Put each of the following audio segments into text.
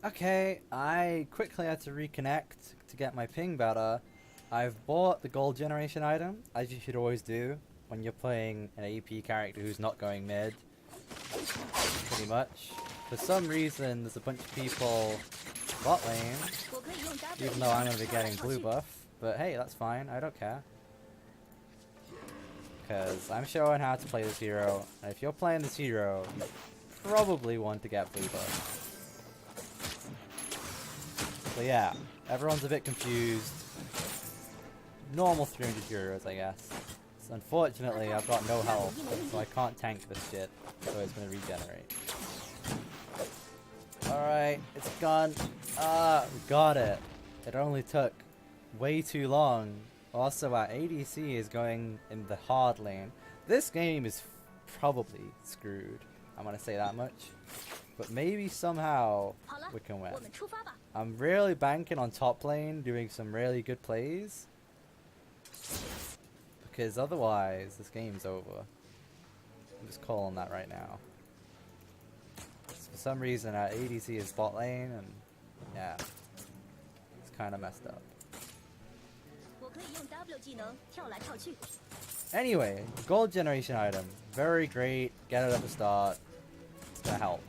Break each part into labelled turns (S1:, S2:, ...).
S1: Okay, I quickly had to reconnect to get my ping better. I've bought the gold generation item, as you should always do when you're playing an AP character who's not going mid, pretty much. For some reason, there's a bunch of people bot lane, even though I'm going to be getting blue buff. But hey, that's fine, I don't care. Because I'm showing how to play this hero, and if you're playing this hero, you probably want to get blue buff. So yeah, everyone's a bit confused. Normal 300 euros, I guess. So unfortunately, I've got no health, so I can't tank this shit, so it's gonna regenerate. Alright, it's gone. We got it. It only took way too long. Also, our ADC is going in the hard lane. This game is probably screwed. I'm gonna say that much. But maybe somehow we can win. I'm really banking on top lane doing some really good plays. Because otherwise, this game's over. I'm just calling that right now. For some reason, our ADC is bot lane, and yeah, it's kind of messed up. Anyway, gold generation item. Very great. Get it at the start. It's gonna help.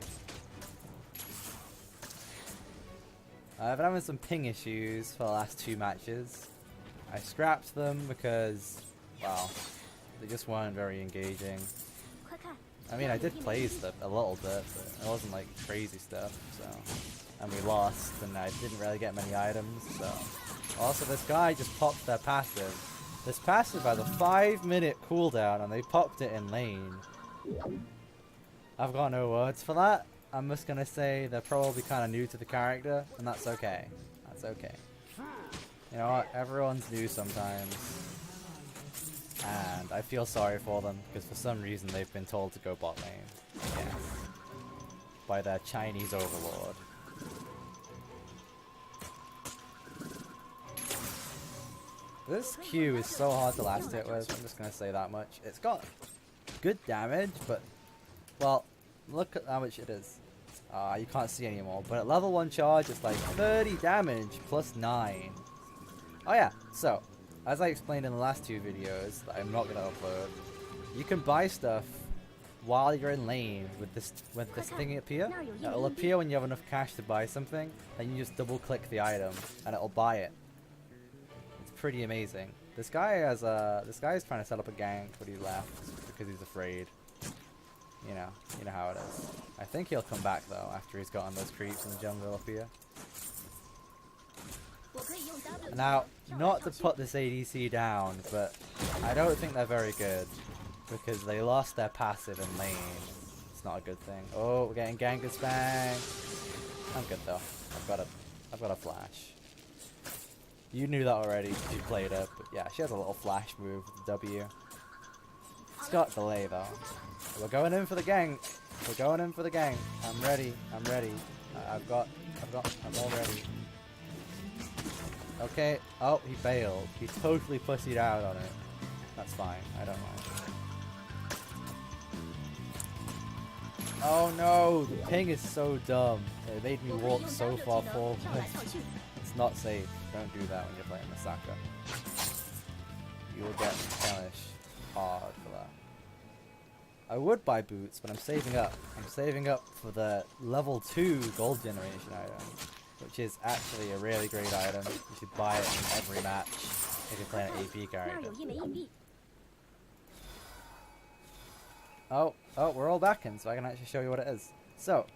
S1: I've been having some ping issues for the last 2 matches. I scrapped them because, well, they just weren't very engaging. I mean, I did play stuff a little bit, but it wasn't like crazy stuff, so. And we lost, and I didn't really get many items, so. Also, this guy just popped their passive. This passive has a 5-minute cooldown, and they popped it in lane. I've got no words for that. I'm just gonna say they're probably kind of new to the character, and that's okay. That's okay. You know what? Everyone's new sometimes. And I feel sorry for them, because for some reason they've been told to go bot lane. Yes. By their Chinese overlord. This Q is so hard to last hit with, I'm just gonna say that much. It's got good damage, but, well, look at how much it is. You can't see anymore, but at level 1 charge it's like 30 damage plus 9. Oh yeah, so, as I explained in the last 2 videos that I'm not going to upload, you can buy stuff while you're in lane with this thing appear. It'll appear when you have enough cash to buy something, and you just double click the item, and it'll buy it. It's pretty amazing. This guy is trying to set up a gank, but he left because he's afraid. You know how it is. I think he'll come back though after he's gotten those creeps in the jungle up here. Now, not to put this ADC down, but I don't think they're very good because they lost their passive in lane. It's not a good thing. Oh, we're getting ganked and spanked. I'm good though. I've got a flash. You knew that already because you played it, but yeah, she has a little flash move with the W. It's got delay though. We're going in for the gank. We're going in for the gank. I'm ready. I'm ready. I'm all ready. Okay. Oh, he bailed. He totally pussied out on it. That's fine. I don't mind. Oh no! The ping is so dumb. It made me walk so far forward. It's not safe. Don't do that when you're playing Misaka. You will get punished hard for that. I would buy boots, but I'm saving up. I'm saving up for the level 2 gold generation item, which is actually a really great item. You should buy it in every match if you're playing an AP character. Oh, we're all back in, so I can actually show you what it is. So,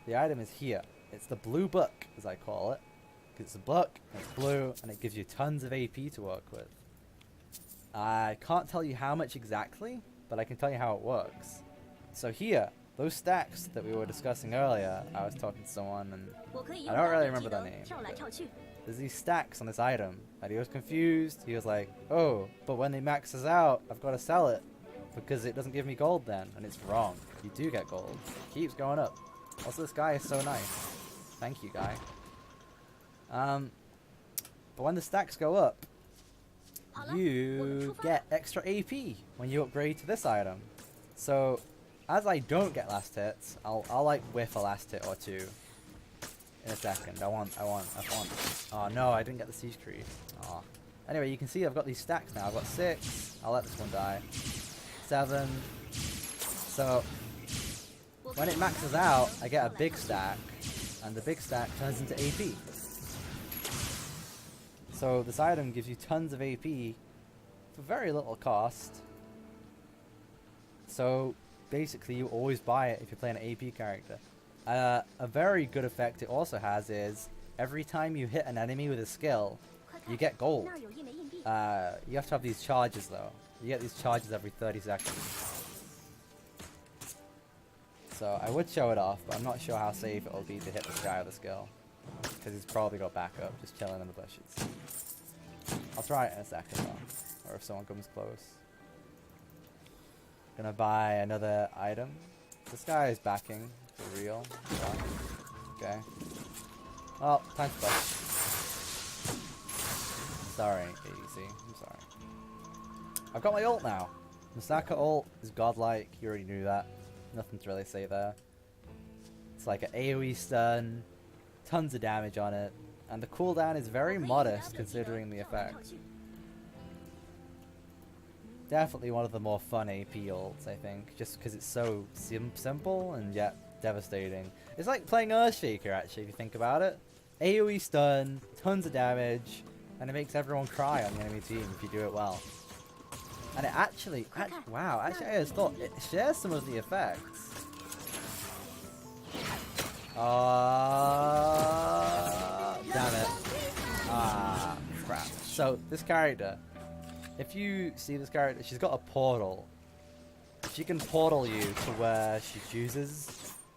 S1: the item is here. It's the blue book, as I call it. It's a book, it's blue, and it gives you tons of AP to work with. I can't tell you how much exactly, but I can tell you how it works. So here, those stacks that we were discussing earlier, I was talking to someone and I don't really remember their name. There's these stacks on this item, and he was confused. He was like, oh, but when it maxes out, I've got to sell it because it doesn't give me gold then, and it's wrong. You do get gold. It keeps going up. Also, this guy is so nice. Thank you, guy. But when the stacks go up, you get extra AP when you upgrade to this item. So, as I don't get last hits, I'll like whiff a last hit or two. in a second. I want. Oh no, I didn't get the siege creed. Oh. Anyway, you can see I've got these stacks now. I've got 6. I'll let this one die. 7. So when it maxes out, I get a big stack, and the big stack turns into AP. So this item gives you tons of AP for very little cost. So basically you always buy it if you're playing an AP character. A very good effect it also has is every time you hit an enemy with a skill, you get gold. You have to have these charges though. You get these charges every 30 seconds. So I would show it off, but I'm not sure how safe it will be to hit this guy with a skill. Because he's probably got backup, just chilling in the bushes. I'll try it in a second though, or if someone comes close. Gonna buy another item. This guy is backing for real. Yeah. Okay. Well, time to push. Sorry, ADC. I'm sorry. I've got my ult now. Misaka ult is godlike. You already knew that. Nothing to really say there. It's like an AoE stun, tons of damage on it, and the cooldown is very modest considering the effect. Definitely one of the more fun AP ults, I think, just because it's so simple and yet devastating. It's like playing Earthshaker, actually, if you think about it. AoE stun, tons of damage, and it makes everyone cry on the enemy team if you do it well. And it actually, wow, actually I just thought it shares some of the effects. Damn it. Ah, crap. So, this character, if you see this character, she's got a portal. She can portal you to where she chooses,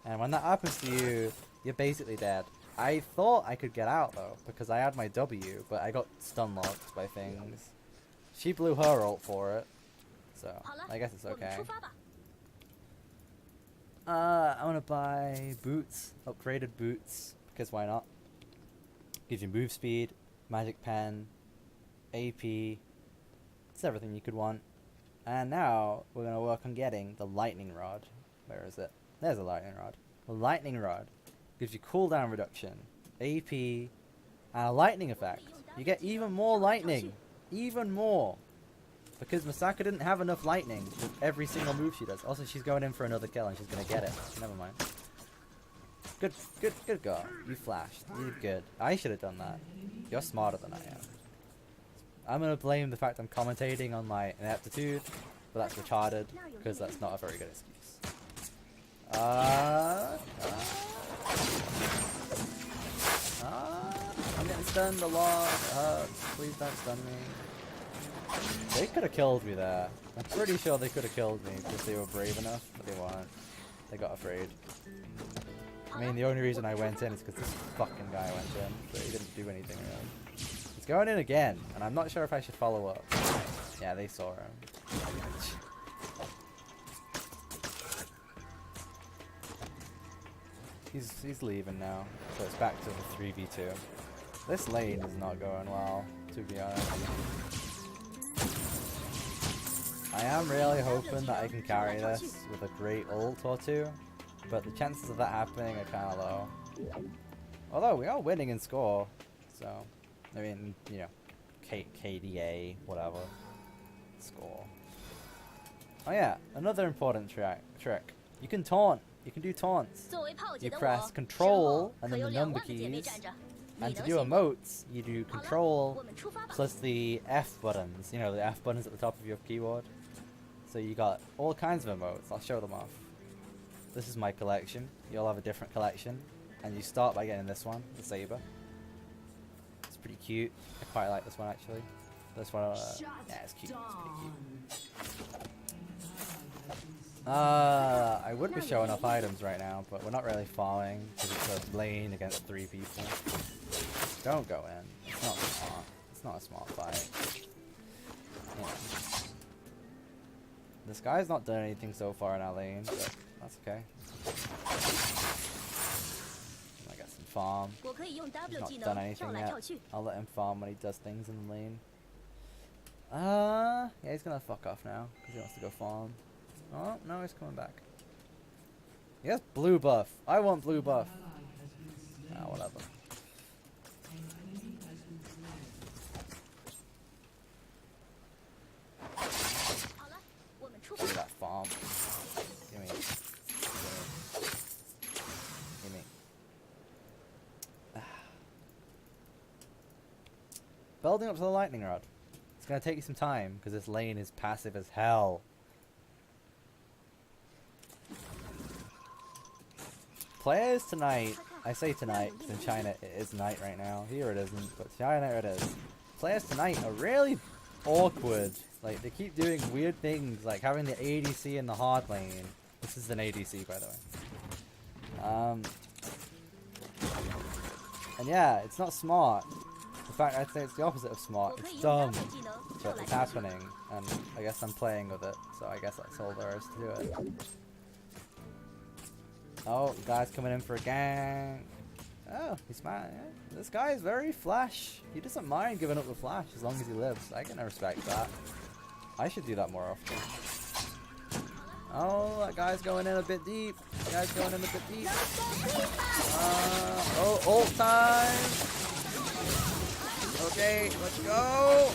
S1: and when that happens to you, you're basically dead. I thought I could get out though, because I had my W, but I got stun locked by things. She blew her ult for it, so I guess it's okay. I want to buy boots, upgraded boots, because why not? Gives you move speed, magic pen, AP, it's everything you could want. And now we're going to work on getting the lightning rod. Where is it? There's a lightning rod. The lightning rod gives you cooldown reduction, AP, and a lightning effect. You get even more lightning. Even more. Because Misaka didn't have enough lightning with every single move she does. Also, she's going in for another kill and she's going to get it. Never mind. Good girl. You flashed. You did good. I should have done that. You're smarter than I am. I'm going to blame the fact I'm commentating on my ineptitude, but that's retarded, because that's not a very good excuse. I'm getting stunned a lot. Please don't stun me. They could have killed me there. I'm pretty sure they could have killed me if they were brave enough, but they weren't. They got afraid. I mean, the only reason I went in is because this fucking guy went in, but he didn't do anything really. He's going in again, and I'm not sure if I should follow up. Yeah, they saw him. He's leaving now, so it's back to the 3v2. This lane is not going well, to be honest. I am really hoping that I can carry this with a great ult or two, but the chances of that happening are kind of low. Although we are winning in score, so I mean, you know, KDA, whatever, score. Oh yeah, another important trick. You can taunt. You can do taunts. You press Control and then the number keys. And to do emotes, you do Control plus the F buttons. You know, the F buttons at the top of your keyboard. So you got all kinds of emotes. I'll show them off. This is my collection. You'll have a different collection. And you start by getting this one, the saber. It's pretty cute. I quite like this one actually. This one, yeah, it's cute. It's pretty cute. I would be showing off items right now, but we're not really farming because it's a lane against 3 people. Don't go in. It's not smart. It's not a smart fight. Yeah. This guy's not done anything so far in our lane, but that's okay. I got some farm. He's not done anything yet. I'll let him farm when he does things in the lane. Yeah, he's gonna fuck off now because he wants to go farm. Oh, no, he's coming back. He has blue buff. I want blue buff. Ah, whatever. building up to the lightning rod. It's gonna take you some time because this lane is passive as hell. Players tonight, I say tonight because in China it is night right now. Here it isn't, but China it is. Players tonight are really awkward. Like, they keep doing weird things, like having the ADC in the hard lane. This is an ADC, by the way. And yeah, it's not smart. In fact, I'd say it's the opposite of smart. It's dumb, but it's happening, and I guess I'm playing with it, so I guess that's all there is to it. Oh, guy's coming in for a gank. Oh, he's smart. Yeah. This guy is very flash. He doesn't mind giving up the flash as long as he lives. I can respect that. I should do that more often. Oh, that guy's going in a bit deep. That guy's going in a bit deep. Oh, ult time. Okay, let's go.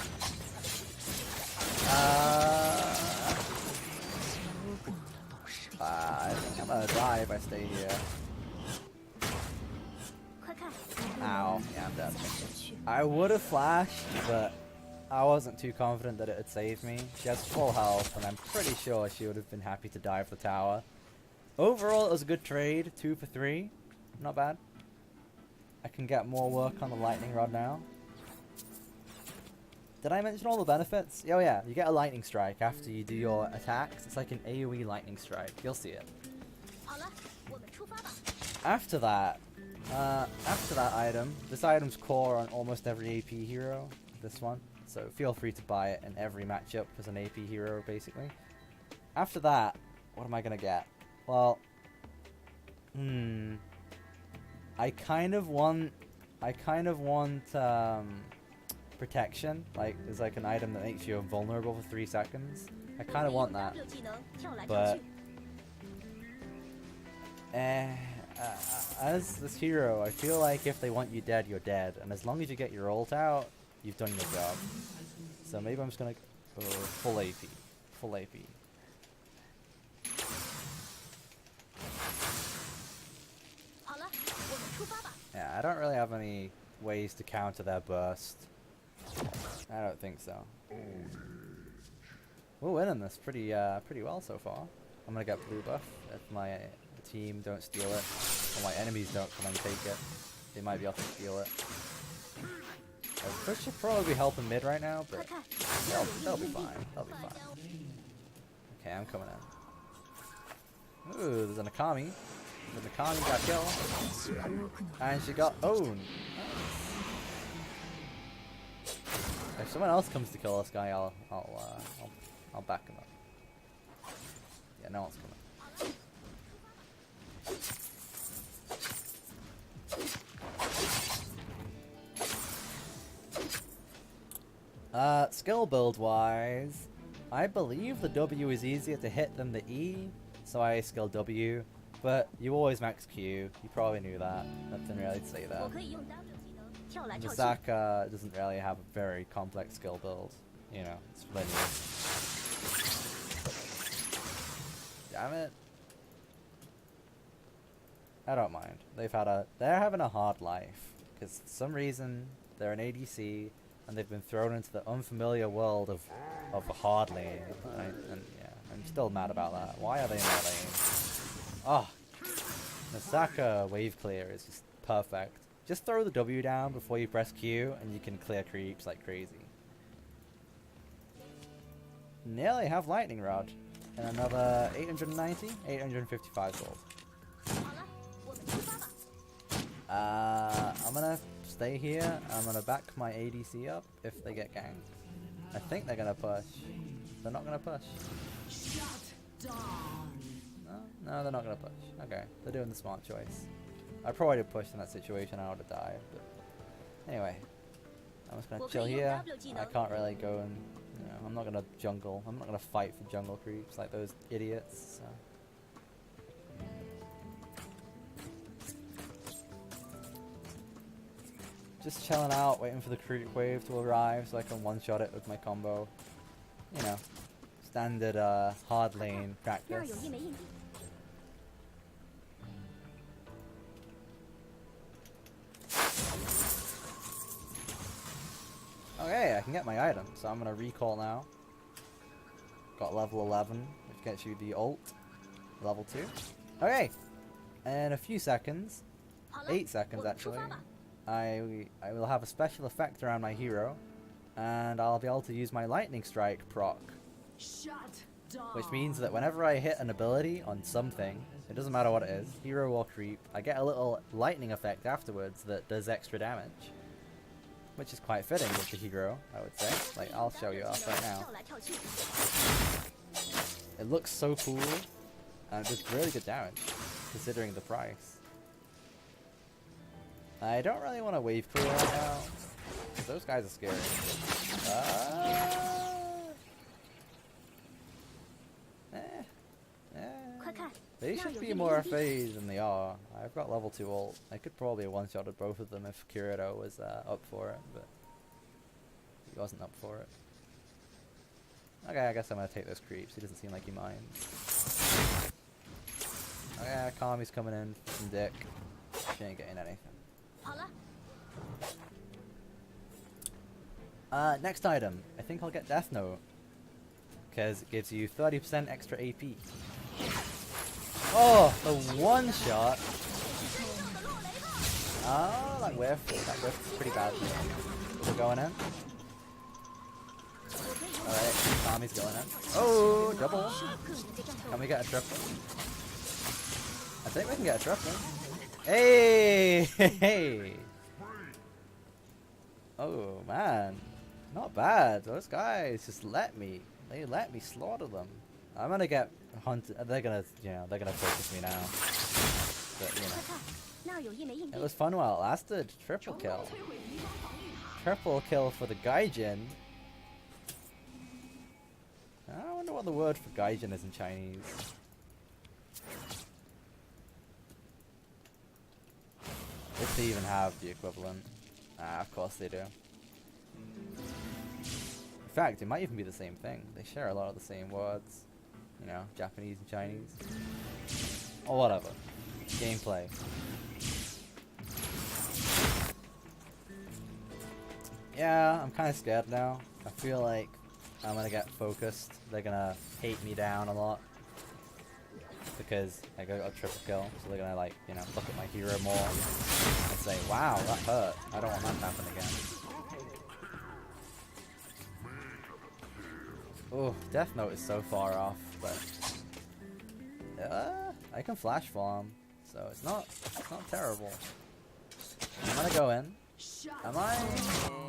S1: I think I'm gonna die if I stay here. Ow. Yeah, I'm dead. I would have flashed, but I wasn't too confident that it would save me. She has full health, and I'm pretty sure she would have been happy to die for the tower. Overall, it was a good trade. 2 for 3. Not bad. I can get more work on the lightning rod now. Did I mention all the benefits? Oh yeah, you get a lightning strike after you do your attacks. It's like an AoE lightning strike. You'll see it. After that item, this item's core on almost every AP hero. This one. So feel free to buy it in every matchup as an AP hero, basically. After that, what am I gonna get? Well, I kind of want protection. Like, there's like an item that makes you invulnerable for 3 seconds. I kind of want that, but as this hero, I feel like if they want you dead, you're dead, and as long as you get your ult out, you've done your job. So maybe I'm just gonna go full AP. Full AP. Yeah, I don't really have any ways to counter their burst. I don't think so. We're winning this pretty well so far. I'm gonna get blue buff if my team don't steal it, or my enemies don't come and take it. They might be able to steal it. Push should probably be helping mid right now, but they'll be fine. They'll be fine. Okay, I'm coming in. Ooh, there's an Akami. The Akami got killed, and she got owned. If someone else comes to kill this guy, I'll back him up. Yeah, no one's coming. Skill build wise, I believe the W is easier to hit than the E, so I skill W, but you always max Q, you probably knew that, nothing really to say there. Misaka doesn't really have a very complex skill build, you know, it's linear. Damn it. I don't mind. They're having a hard life, because for some reason they're an ADC, and they've been thrown into the unfamiliar world of a hard lane, and yeah, I'm still mad about that. Why are they in that lane? Oh, Misaka wave clear is just perfect. Just throw the W down before you press Q, and you can clear creeps like crazy. Nearly have lightning rod, and another 890, 855 gold. I'm gonna stay here. I'm gonna back my ADC up if they get ganked. I think they're gonna push. They're not gonna push. No, they're not gonna push. Okay, they're doing the smart choice. I probably would have pushed in that situation. I would have died. But anyway, I'm just gonna chill here. I can't really go and, you know, I'm not gonna jungle. I'm not gonna fight for jungle creeps like those idiots. So. Just chilling out, waiting for the creep wave to arrive so I can one-shot it with my combo. You know, standard hard lane practice. Oh Okay, I can get my item, so I'm gonna recall now. Got level 11, which gets you the ult. Level 2. Okay, in a few seconds, 8 seconds actually, I will have a special effect around my hero, and I'll be able to use my lightning strike proc. Which means that whenever I hit an ability on something, it doesn't matter what it is, hero or creep, I get a little lightning effect afterwards that does extra damage. Which is quite fitting with the hero, I would say. Like, I'll show you off right now. It looks so cool, and it does really good damage, considering the price. I don't really want to wave clear right now, because those guys are scary. They should be more FA'd than they are. I've got level 2 ult. I could probably one-shotted both of them if Kirito was up for it, but he wasn't up for it. Okay, I guess I'm gonna take those creeps. He doesn't seem like he minds. Okay, Kami's coming in for some dick. She ain't getting anything. Next item. I think I'll get Death Note, because it gives you 30% extra AP. Oh, the one shot. Oh, that whiff. That whiff's pretty bad. We're going in. Alright, Tommy's going in. Oh, double. Can we get a triple? I think we can get a triple. Hey! Hey! Oh, man. Not bad. Those guys just let me. They let me slaughter them. I'm gonna get hunted. They're gonna, they're gonna focus me now. But, it was fun while it lasted. Triple kill. Triple kill for the Gaijin. I wonder what the word for Gaijin is in Chinese. If they even have the equivalent. Ah, of course they do. In fact, it might even be the same thing. They share a lot of the same words. You know, Japanese and Chinese. Or whatever. Gameplay. Yeah, I'm kind of scared now. I feel like I'm gonna get focused. They're gonna hate me down a lot. Because I got a triple kill. So they're gonna, like, look at my hero more and say, wow, that hurt. I don't want that to happen again. Oh, Death Note is so far off, but I can flash farm, so it's not terrible. I'm gonna go in. Am I?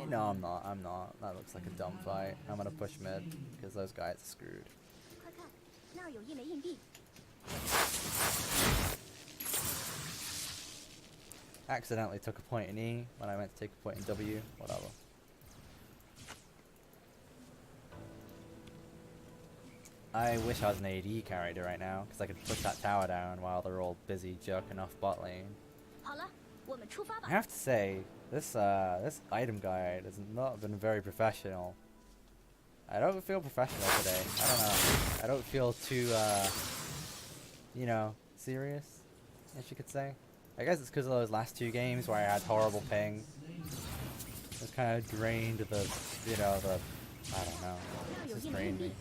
S1: No, I'm not. I'm not. That looks like a dumb fight. I'm gonna push mid because those guys are screwed. Accidentally took a point in E when I meant to take a point in W. Whatever. I wish I was an AD character right now, because I could push that tower down while they're all busy jerking off bot lane. I have to say, this item guide has not been very professional. I don't feel professional today. I don't know. I don't feel too, serious, as you could say. I guess it's because of those last 2 games where I had horrible ping. It's kind of drained the, I don't know. It just drained me.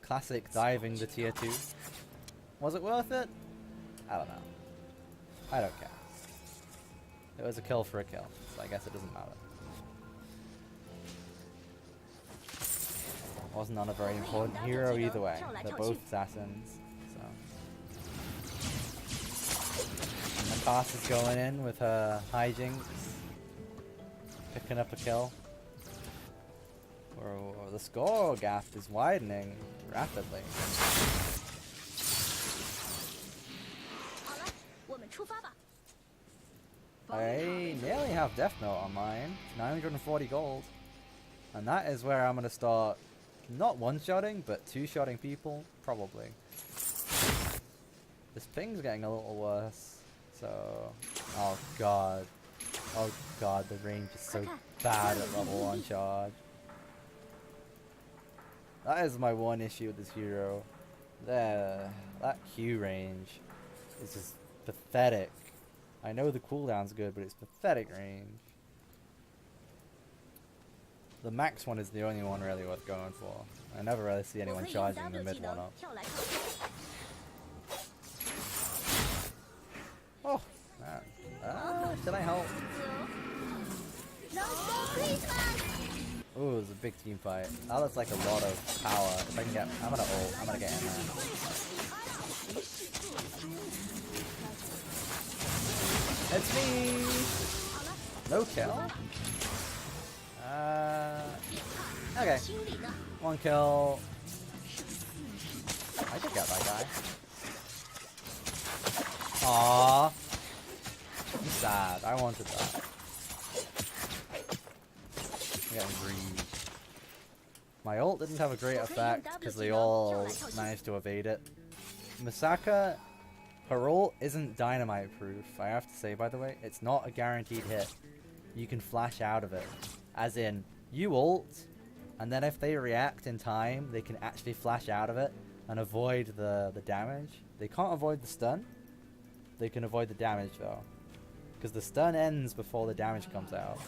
S1: Classic diving the tier 2. Was it worth it? I don't know. I don't care. It was a kill for a kill, so I guess it doesn't matter. Wasn't on a very important hero either way. They're both assassins, so. Nakas is going in with her hijinks. Picking up a kill. The score gap is widening rapidly. I nearly have Death Note on mine. 940 gold. And that is where I'm going to start, not one-shotting, but two-shotting people, probably. This ping's getting a little worse. So, oh god. Oh god, the range is so bad at level 1 charge. That is my one issue with this hero. That Q range is just pathetic. I know the cooldown's good, but it's pathetic range. The max one is the only one really worth going for. I never really see anyone charging the mid one up. Oh, man. Should I help? Ooh, it's a big team fight. That looks like a lot of power. If I can get, I'm gonna ult. I'm gonna get in there. It's me. No kill. Okay. One kill. I could get that guy. Aww. I'm sad. I wanted that. I'm getting greed. My ult didn't have a great effect because they all managed to evade it. Misaka, her ult isn't dynamite proof, I have to say, by the way. It's not a guaranteed hit. You can flash out of it. As in, you ult, and then if they react in time, they can actually flash out of it and avoid the damage. They can't avoid the stun. They can avoid the damage though. Because the stun ends before the damage comes out.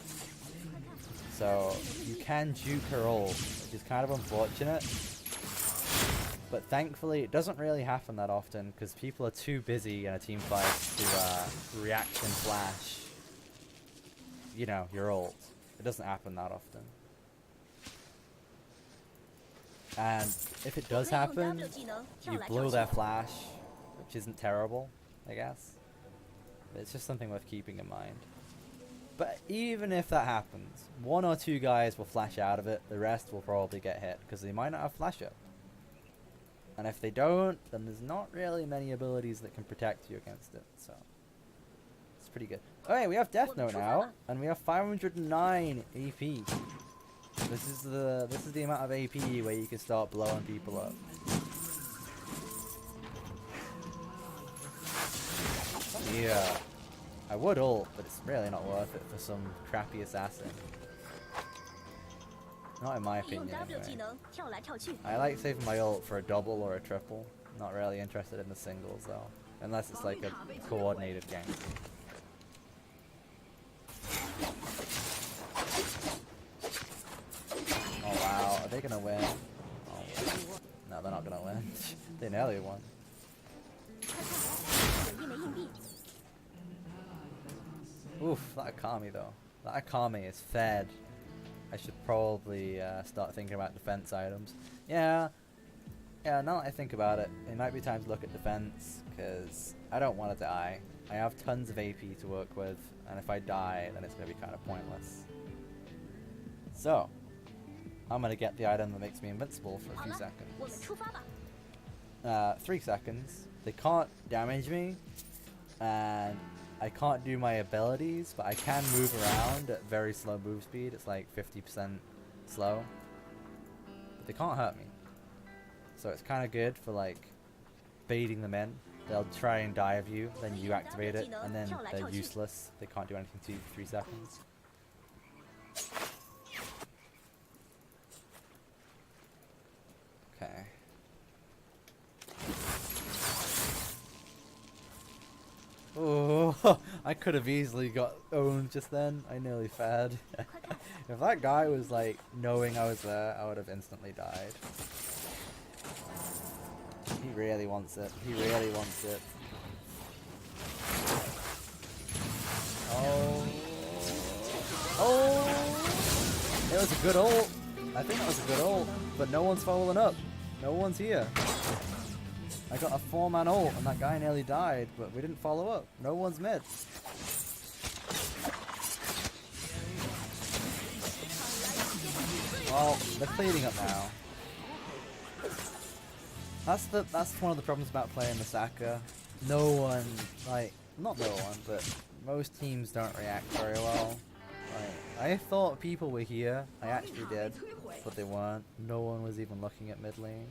S1: So, you can juke her ult, which is kind of unfortunate. But thankfully, it doesn't really happen that often, because people are too busy in a team fight to react and flash, you know, your ult. It doesn't happen that often. And if it does happen, you blow their flash, which isn't terrible, I guess. But it's just something worth keeping in mind. But even if that happens, 1 or 2 guys will flash out of it, the rest will probably get hit, because they might not have flash up. And if they don't, then there's not really many abilities that can protect you against it, so it's pretty good. Okay, we have Death Note now, and we have 509 AP. This is the amount of AP where you can start blowing people up. Yeah, I would ult, but it's really not worth it for some crappy assassin. Not in my opinion, anyway. I like saving my ult for a double or a triple. Not really interested in the singles though, unless it's like a coordinated gank. Oh wow, are they gonna win? Oh, no, they're not gonna win. They nearly won. Oof, that Akami though. That Akami is fed. I should probably start thinking about defense items. Yeah, now that I think about it, it might be time to look at defense, because I don't want to die. I have tons of AP to work with, and if I die, then it's going to be kind of pointless. So, I'm going to get the item that makes me invincible for a few seconds. 3 seconds. They can't damage me, and I can't do my abilities, but I can move around at very slow move speed. It's like 50% slow. But they can't hurt me. So it's kind of good for like baiting them in. They'll try and dive you, then you activate it, and then they're useless. They can't do anything to you for 3 seconds. Okay. Oh, I could have easily got owned just then. I nearly fed. If that guy was like knowing I was there, I would have instantly died. He really wants it. He really wants it. Oh. Oh! It was a good ult. I think that was a good ult, but no one's following up. No one's here. I got a 4-man ult and that guy nearly died, but we didn't follow up. No one's mid. Well, they're cleaning up now. That's one of the problems about playing Misaka. No one, like, not no one, but most teams don't react very well. Like, I thought people were here. I actually did, but they weren't. No one was even looking at mid lane.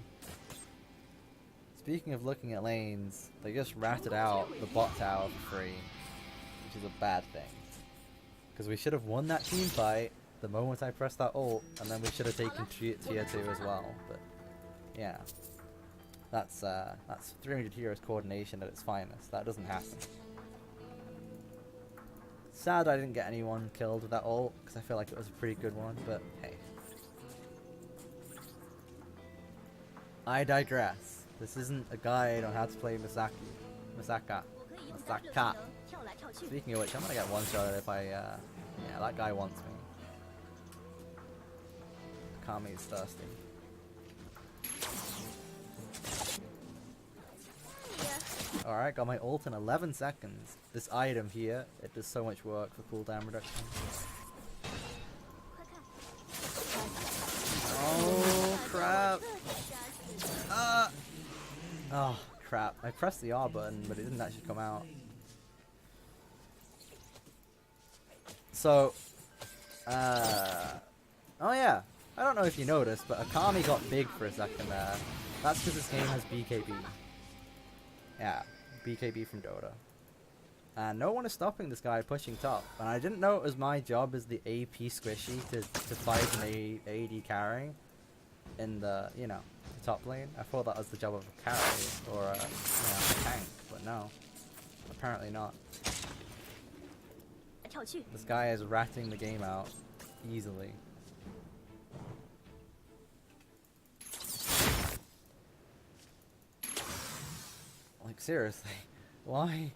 S1: Speaking of looking at lanes, they just ratted out the bot tower for free, which is a bad thing. Because we should have won that team fight the moment I pressed that ult, and then we should have taken tier 2 as well, but yeah. That's 300 Heroes coordination at its finest. That doesn't happen. Sad I didn't get anyone killed with that ult, because I feel like it was a pretty good one, but hey. I digress. This isn't a guide on how to play Misaka. Speaking of which, I'm gonna get one-shot if I, yeah, that guy wants me. Kami's thirsty. Alright, got my ult in 11 seconds. This item here, it does so much work for cooldown reduction. Oh, crap. Oh, crap. I pressed the R button, but it didn't actually come out. So, oh yeah. I don't know if you noticed, but Akami got big for a second there. That's because this game has BKB. Yeah, BKB from Dota. And no one is stopping this guy pushing top. And I didn't know it was my job as the AP squishy to fight an AD carry in the, you know, the top lane. I thought that was the job of a carry or a, you know, a tank, but no. Apparently not. This guy is ratting the game out easily. Like, seriously, why?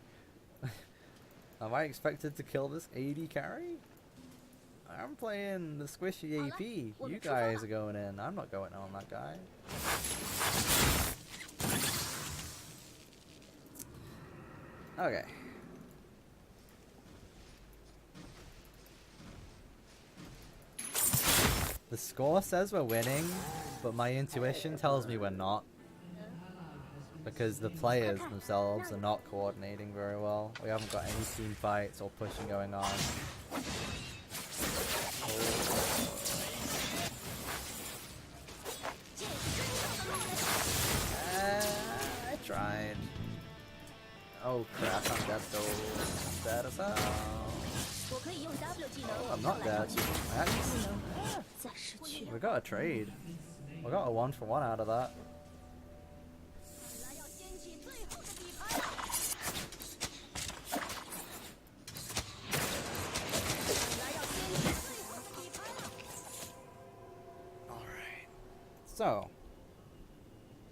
S1: Am I expected to kill this AD carry? I'm playing the squishy AP. You guys are going in. I'm not going on that guy. Okay. The score says we're winning, but my intuition tells me we're not. Because the players themselves are not coordinating very well. We haven't got any team fights or pushing going on. I tried. Oh crap, I'm dead though. Dead as hell. Oh, I'm not dead. We got a trade. We got a 1-for-1 out of that. So,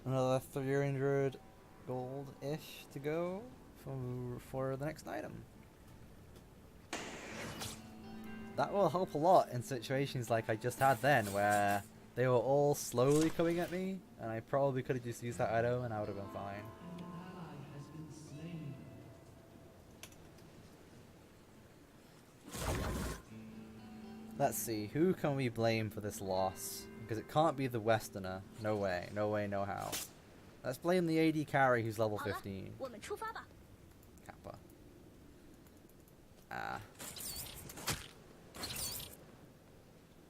S1: another 300 gold-ish to go for the next item. That will help a lot in situations like I just had then, where they were all slowly coming at me, and I probably could have just used that item and I would have been fine. Let's see, who can we blame for this loss? Because it can't be the Westerner. No way, no way, no how. Let's blame the AD carry who's level 15. Kappa.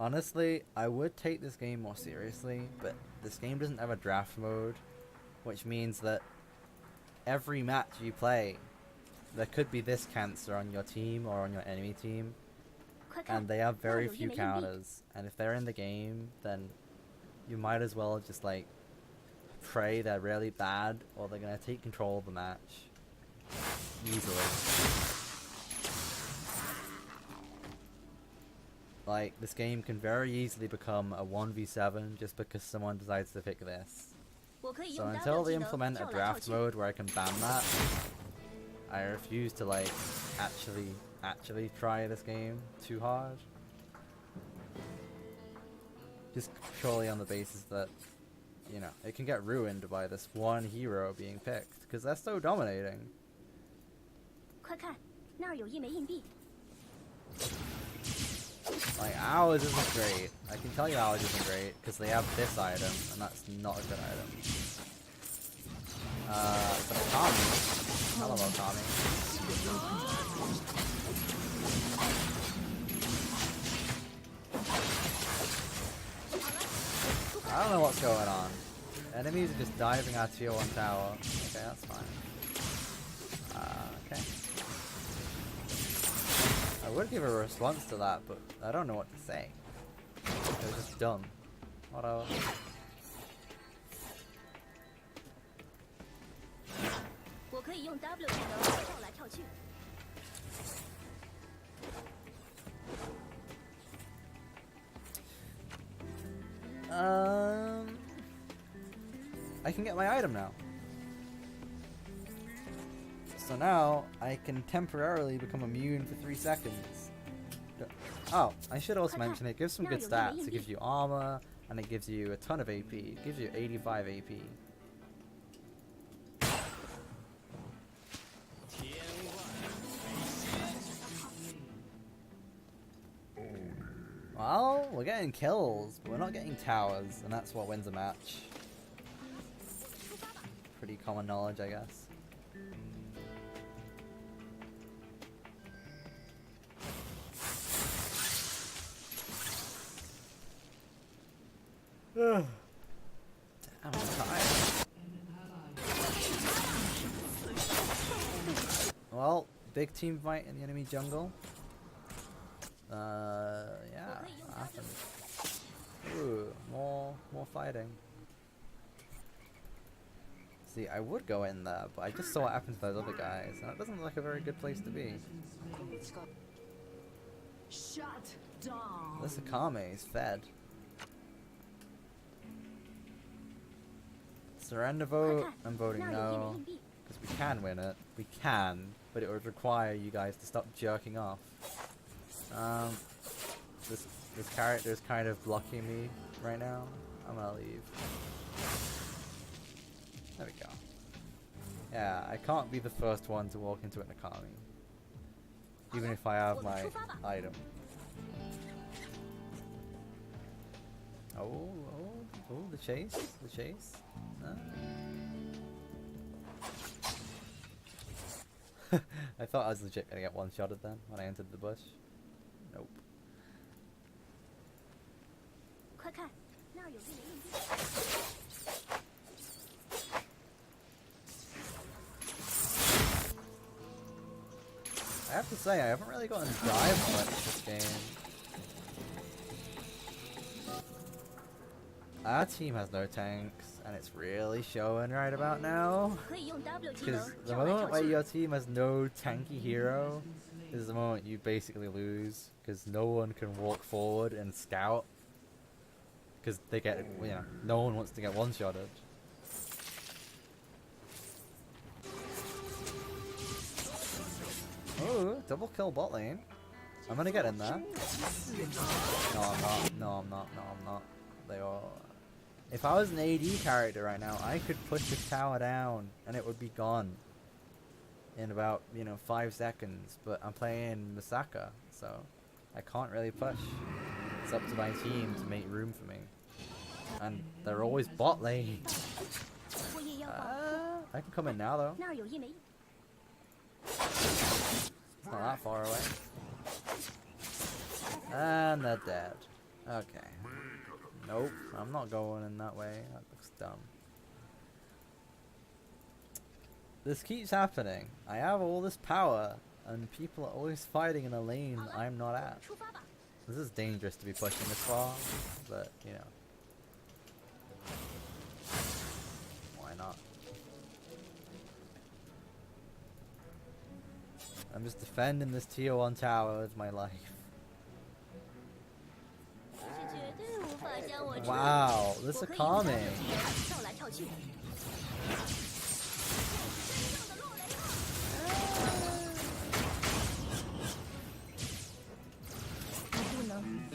S1: Honestly, I would take this game more seriously, but this game doesn't have a draft mode, which means that every match you play, there could be this cancer on your team or on your enemy team. And they have very few counters, and if they're in the game, then you might as well just like pray they're really bad or they're gonna take control of the match easily. Like, this game can very easily become a 1v7 just because someone decides to pick this. So until they implement a draft mode where I can ban that, I refuse to like actually try this game too hard. Just purely on the basis that, you know, it can get ruined by this one hero being picked, because they're so dominating. Like, ours isn't great. I can tell you ours isn't great, because they have this item, and that's not a good item. But Akami. I love Akami. I don't know what's going on. Enemies are just diving our tier 1 tower. Okay, that's fine. Okay. I would give a response to that, but I don't know what to say. It was just dumb. Whatever. I can get my item now. So now I can temporarily become immune for 3 seconds. Oh, I should also mention it gives some good stats. It gives you armor and it gives you a ton of AP. It gives you 85 AP. Well, we're getting kills, but we're not getting towers, and that's what wins a match. Pretty common knowledge, I guess. Damn, I'm tired. Well, big team fight in the enemy jungle. Yeah, awesome. Ooh, more fighting. See, I would go in there, but I just saw what happened to those other guys, and that doesn't look like a very good place to be.
S2: Shut down.
S1: This Akame is fed. Surrender vote. I'm voting no, because we can win it. We can, but it would require you guys to stop jerking off. This character is kind of blocking me right now. I'm gonna leave. There we go. Yeah, I can't be the first one to walk into an Akame, even if I have my item. Oh, the chase, I thought I was legit gonna get one-shotted then when I entered the bush. Nope. I have to say, I haven't really gotten dive much this game. Our team has no tanks, and it's really showing right about now. Because the moment where your team has no tanky hero is the moment you basically lose, because no one can walk forward and scout. Because they get, you know, no one wants to get one-shotted. Oh, double kill bot lane. I'm gonna get in there. No, I'm not. No, I'm not. No, I'm not. They are. If I was an AD character right now, I could push this tower down and it would be gone in about, 5 seconds. But I'm playing Misaka, so I can't really push. It's up to my team to make room for me. And they're always bot lane. I can come in now though. It's not that far away. And they're dead. Okay. Nope, I'm not going in that way. That looks dumb. This keeps happening. I have all this power, and people are always fighting in a lane I'm not at. This is dangerous to be pushing this far, but, why not? I'm just defending this tier 1 tower with my life. Wow, this Akame.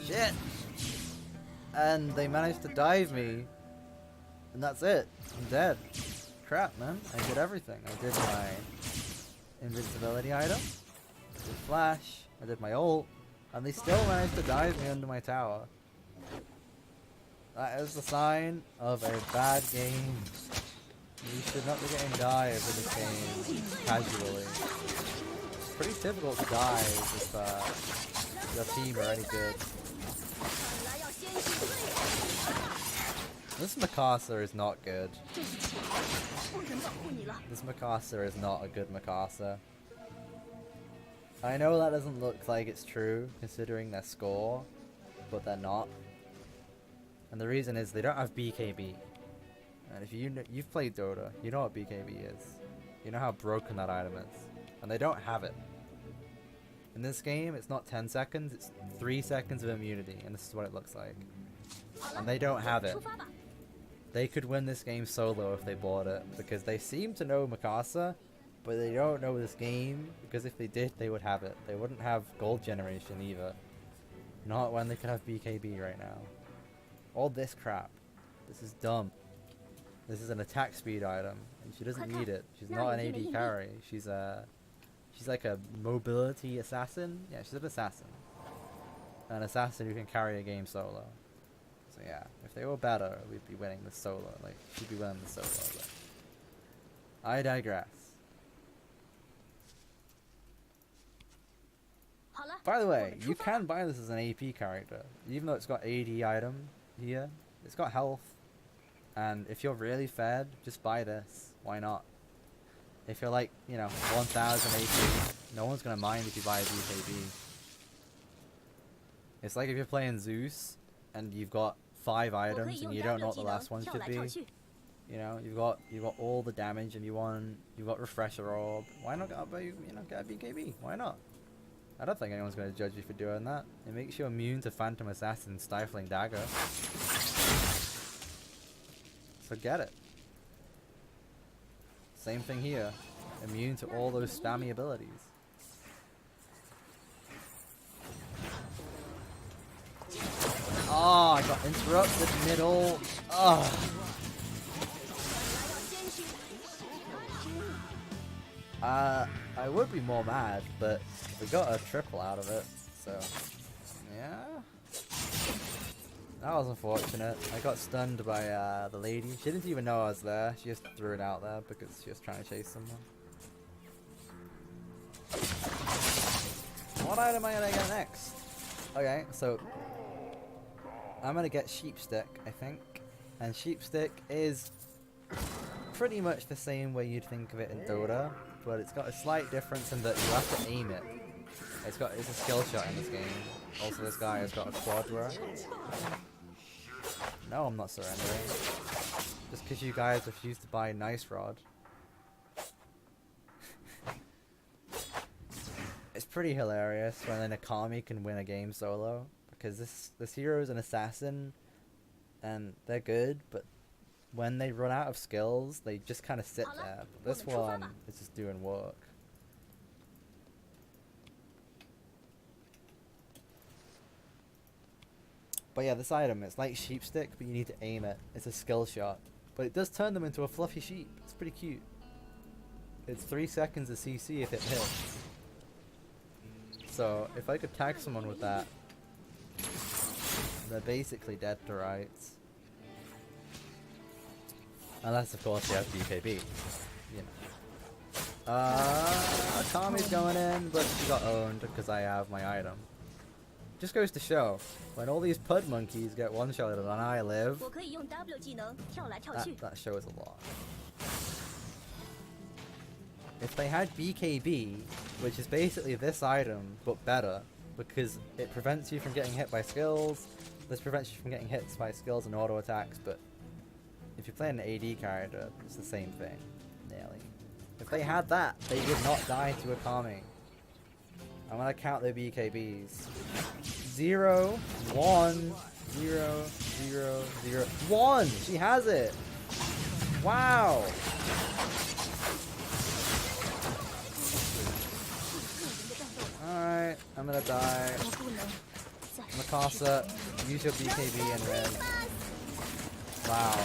S1: Shit! And they managed to dive me. And that's it. I'm dead. Crap, man. I did everything. I did my invincibility item. I did flash. I did my ult. And they still managed to dive me under my tower. That is the sign of a bad game. You should not be getting dived in this game casually. It's pretty difficult to dive if your team are any good. This Mikasa is not good. This Mikasa is not a good Mikasa. I know that doesn't look like it's true considering their score, but they're not. And the reason is they don't have BKB. And if you've played Dota, you know what BKB is. You know how broken that item is. And they don't have it. In this game, it's not 10 seconds, it's 3 seconds of immunity, and this is what it looks like. And they don't have it. They could win this game solo if they bought it, because they seem to know Mikasa, but they don't know this game, because if they did, they would have it. They wouldn't have gold generation either. Not when they could have BKB right now. All this crap. This is dumb. This is an attack speed item, and she doesn't need it. She's not an AD carry. She's like a mobility assassin. Yeah, she's an assassin. An assassin who can carry a game solo. So yeah, if they were better, we'd be winning the solo. Like, she'd be winning the solo. But I digress. By the way, you can buy this as an AP character, even though it's got AD item here. It's got health, and if you're really fed, just buy this. Why not? If you're like, you know, 1000 AP, no one's gonna mind if you buy a BKB. It's like if you're playing Zeus, and you've got 5 items, and you don't know what the last one should be. You know, you've got all the damage, and you've got Refresher Orb. Why not get a BKB? Why not? I don't think anyone's going to judge you for doing that. It makes you immune to Phantom Assassin's Stifling Dagger. So get it. Same thing here. Immune to all those spammy abilities. Oh, I got interrupted middle. Oh. I would be more mad, but we got a triple out of it, so yeah. That was unfortunate. I got stunned by the lady. She didn't even know I was there. She just threw it out there because she was trying to chase someone. What item am I gonna get next? Okay, so I'm gonna get Sheepstick, I think. And Sheepstick is pretty much the same way you'd think of it in Dota, but it's got a slight difference in that you have to aim it. It's a skill shot in this game. Also, this guy has got a quadra. No, I'm not surrendering. Just because you guys refuse to buy Nice Rod. It's pretty hilarious when an Akami can win a game solo, because this hero is an assassin, and they're good, but when they run out of skills, they just kind of sit there. But this one is just doing work. But yeah, this item, it's like Sheepstick, but you need to aim it. It's a skill shot. But it does turn them into a fluffy sheep. It's pretty cute. It's 3 seconds of CC if it hits. So, if I could tag someone with that, they're basically dead to rights. Unless, of course, you have BKB. You know. Tommy's going in, but she got owned because I have my item. Just goes to show, when all these pud monkeys get one-shotted and I live, that shows a lot. If they had BKB, which is basically this item, but better, because it prevents you from getting hit by skills, this prevents you from getting hit by skills and auto attacks, but if you're playing an AD character, it's the same thing, nearly. If they had that, they would not die to Akami. I'm gonna count their BKBs. 0, 1, 0, 0, 0, 1! She has it! Wow! Alright, I'm gonna die. Mikasa, use your BKB and win. Wow.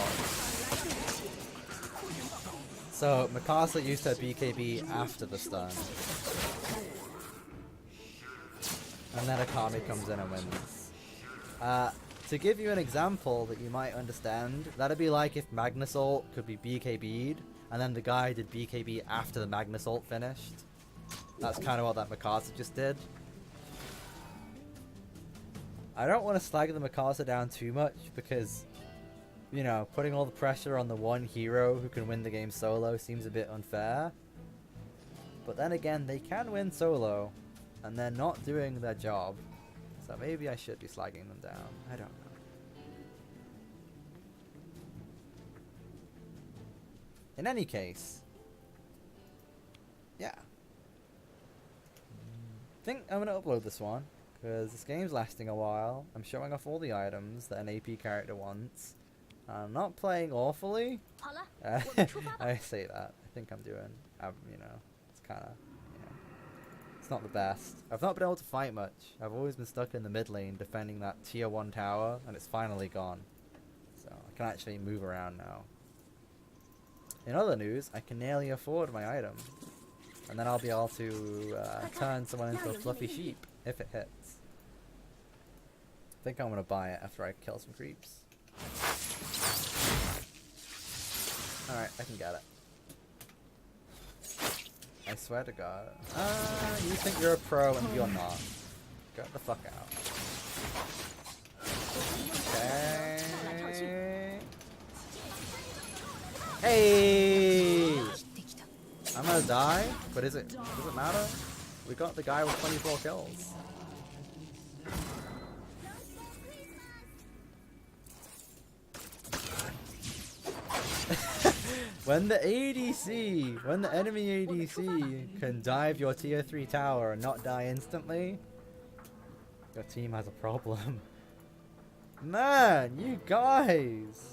S1: So, Mikasa used her BKB after the stun. And then Akami comes in and wins. To give you an example that you might understand, that'd be like if Magnus ult could be BKB'd, and then the guy did BKB after the Magnus ult finished. That's kind of what that Mikasa just did. I don't want to slag the Mikasa down too much, because, you know, putting all the pressure on the one hero who can win the game solo seems a bit unfair. But then again, they can win solo, and they're not doing their job. So maybe I should be slagging them down. I don't know. In any case, yeah. think I'm gonna upload this one because this game's lasting a while. I'm showing off all the items that an AP character wants. I'm not playing awfully.
S3: 好了，我们出发吧。
S1: I say that. I think I'm doing, you know, it's kind of, it's not the best. I've not been able to fight much. I've always been stuck in the mid lane defending that tier 1 tower, and it's finally gone. So I can actually move around now. In other news, I can nearly afford my item. And then I'll be able to turn someone into a fluffy sheep if it hits. I think I'm going to buy it after I kill some creeps. Alright, I can get it. I swear to God. You think you're a pro and you're not. Get the fuck out. Okay. Hey! I'm gonna die, but does it matter? We got the guy with 24 kills. When the enemy ADC can dive your tier 3 tower and not die instantly, your team has a problem. Man, you guys!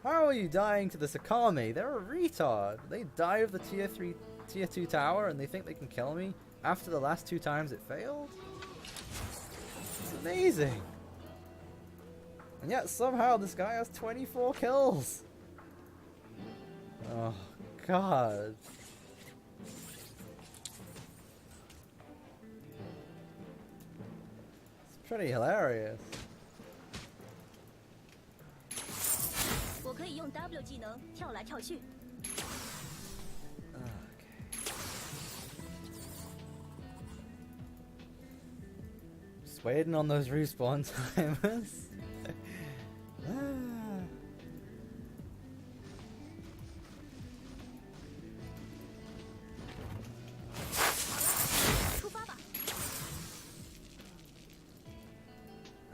S1: How are you dying to the Sakami? They're a retard. They dive the tier 2 tower and they think they can kill me after the last 2 times it failed? It's amazing. And yet somehow this guy has 24 kills. Oh, God. It's pretty hilarious.
S3: 我可以用 W 技能跳来跳去。
S1: Just waiting on those respawn timers.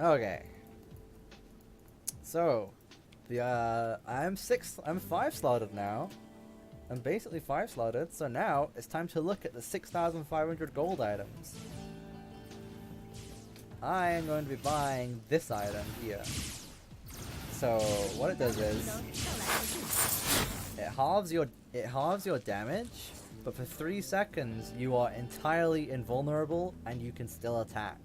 S1: Okay. So, I'm 5 slotted now. I'm basically 5 slotted, so now it's time to look at the 6,500 gold items. I am going to be buying this item here. So what it does is it halves your damage, but for 3 seconds you are entirely invulnerable and you can still attack.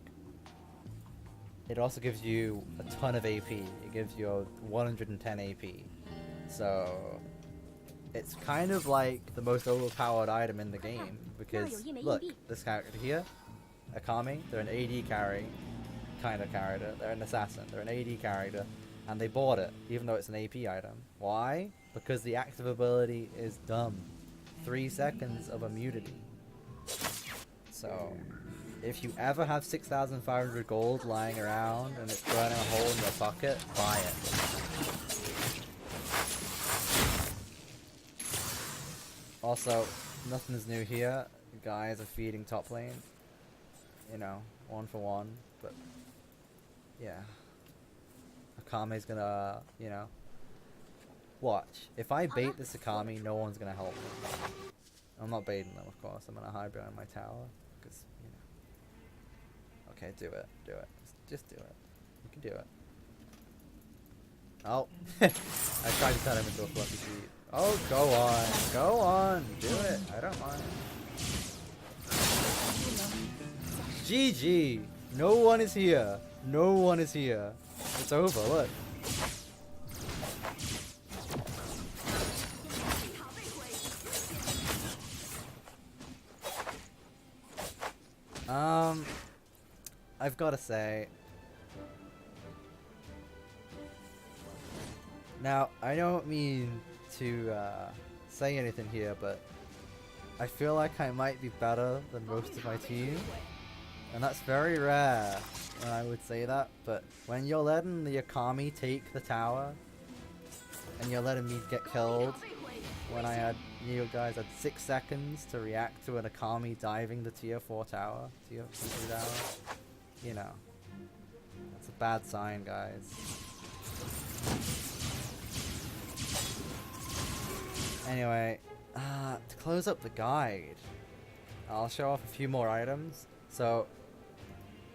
S1: It also gives you a ton of AP. It gives you 110 AP. So it's kind of like the most overpowered item in the game because look, this character here, Akami, they're an AD carry kind of character. They're an assassin. They're an AD character, and they bought it even though it's an AP item. Why? Because the active ability is dumb. 3 seconds of immunity. So if you ever have 6,500 gold lying around and it's burning a hole in your pocket, buy it. Also, nothing's new here. Guys are feeding top lane. You know, 1 for 1, but yeah. Akame's gonna, you know. Watch. If I bait this Akami, no one's gonna help me. I'm not baiting them, of course. I'm gonna hide behind my tower. Because, you know. Okay, do it. Do it. Just do it. You can do it. Oh. I tried to turn him into a fluffy sheep. Oh, go on. Go on. Do it. I don't mind. GG. No one is here. No one is here. It's over. Look. I've got to say. Now, I don't mean to say anything here, but I feel like I might be better than most of my team. And that's very rare when I would say that, but when you're letting the Akami take the tower, and you're letting me get killed, when you guys had 6 seconds to react to an Akami diving the tier 4 tower, tier 3 tower, you know, that's a bad sign, guys. Anyway, to close up the guide, I'll show off a few more items. So,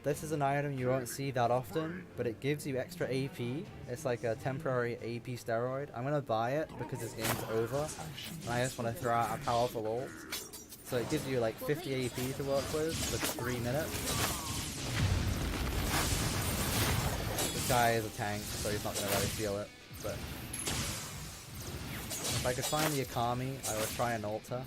S1: this is an item you won't see that often, but it gives you extra AP. It's like a temporary AP steroid. I'm gonna buy it because this game's over, and I just want to throw out a powerful ult. So it gives you like 50 AP to work with for 3 minutes. This guy is a tank, so he's not gonna really feel it. But if I could find the Akami, I would try an ulta.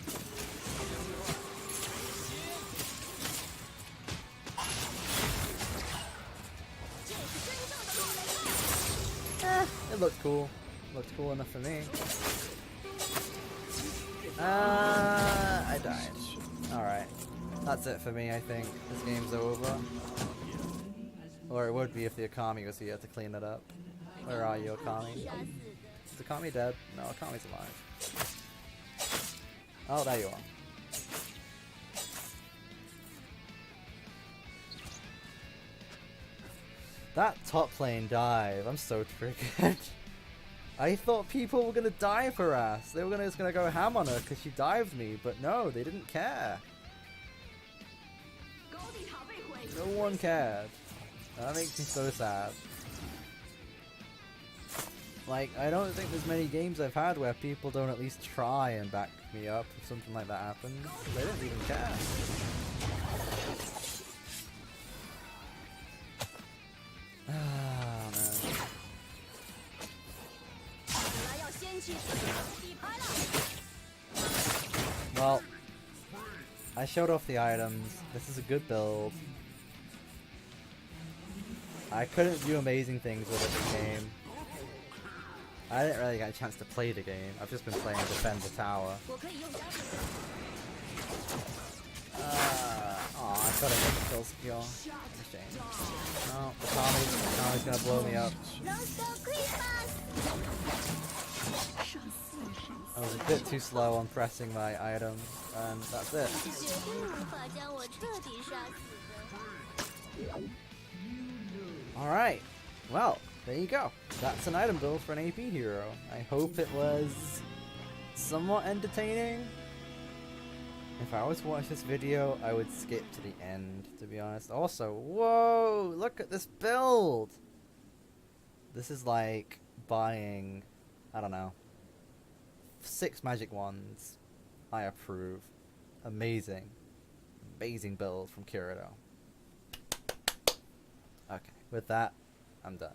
S1: It looked cool. Looked cool enough for me. I died. Alright. That's it for me, I think. This game's over. Or it would be if the Akami was here to clean it up. Where are you, Akami? Is Akami dead? No, Akami's alive. Oh, there you are. That top lane dive, I'm so triggered. I thought people were gonna die for us. They were just gonna go ham on her because she dived me, but no, they didn't care. No one cared. That makes me so sad. Like, I don't think there's many games I've had where people don't at least try and back me up if something like that happens. They didn't even care. Ah, man. Well, I showed off the items. This is a good build. I couldn't do amazing things with it this game. I didn't really get a chance to play the game. I've just been playing Defend the Tower. Aw, I thought I got the kill skill. Shame. No, Tommy's gonna blow me up. I was a bit too slow on pressing my item, and that's it. Alright, well, there you go. That's an item build for an AP hero. I hope it was somewhat entertaining. If I was to watch this video, I would skip to the end, to be honest. Also, whoa, look at this build! This is like buying, I don't know, 6 magic wands. I approve. Amazing. Amazing build from Kirito. Okay, with that, I'm done.